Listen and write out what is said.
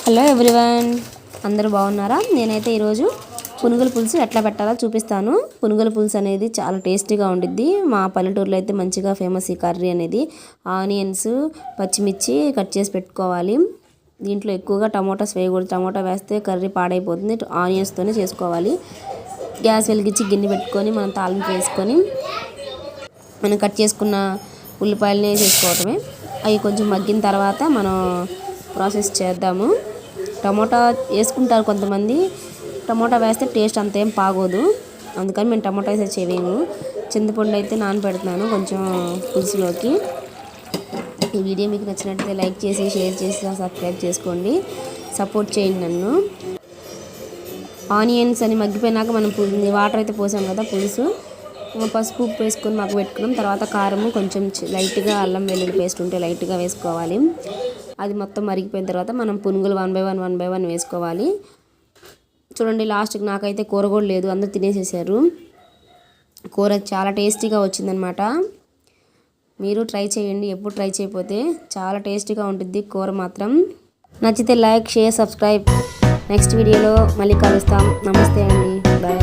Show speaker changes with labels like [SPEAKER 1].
[SPEAKER 1] Hello everyone, అందరూ బాగున్నారా? నేనైతే ఈరోజు పునుగుల పులుసు ఎట్లా పెట్టాలో చూపిస్తాను. పునుగుల పులుసు అనేది చాలా టేస్టీగా ఉండిద్ది. మా పల్లెటూరులో అయితే మంచిగా ఫేమస్ ఈ కర్రీ అనేది. ఆనియన్స్, పచ్చిమిర్చి కట్ చేసి పెట్టుకోవాలి. దీంట్లో ఎక్కువగా టమోటాస్ వేయకూడదు. టమోటా వేస్తే కర్రీ పాడైపోతుంది. ఆనియన్స్తోనే చేసుకోవాలి. గ్యాస్ వెలిగించి గిన్నె పెట్టుకొని మనం తాలింపు వేసుకొని మనం కట్ చేసుకున్న ఉల్లిపాయలని వేసేసుకోవటమే. అవి కొంచెం మగ్గిన తర్వాత మనం ప్రాసెస్ చేద్దాము. టమోటా వేసుకుంటారు కొంతమంది. టమోటా వేస్తే టేస్ట్ అంతేం బాగోదు, అందుకని మేము టమోటా వేసే చేయలేము. చింతపండు అయితే నానబెడుతున్నాను కొంచెం పులుసులోకి. ఈ వీడియో మీకు నచ్చినట్లయితే లైక్ చేసి, షేర్ చేసి, సబ్స్క్రైబ్ చేసుకోండి. సపోర్ట్ చేయండి నన్ను. ఆనియన్స్ అని మగ్గిపోయినాక మనం వాటర్ అయితే పోసాం కదా, పులుసు పసుపు ఉప్పు వేసుకొని మగ్గ పెట్టుకున్నాం. తర్వాత కారము కొంచెం లైట్గా అల్లం వెల్లుల్లి పేస్ట్ ఉంటే లైట్గా వేసుకోవాలి. అది మొత్తం మరిగిపోయిన తర్వాత మనం పునుగులు 1 by 1 వేసుకోవాలి. చూడండి, లాస్ట్కి నాకైతే కూర కూడా లేదు, అందరూ తినేసేసారు. కూర చాలా టేస్టీగా వచ్చిందనమాట. మీరు ట్రై చేయండి, ఎప్పుడు ట్రై చేయకపోతే. చాలా టేస్టీగా ఉంటుంది కూర మాత్రం. నచ్చితే లైక్, షేర్, సబ్స్క్రైబ్. నెక్స్ట్ వీడియోలో మళ్ళీ కలుస్తాం. నమస్తే అండి, బాయ్.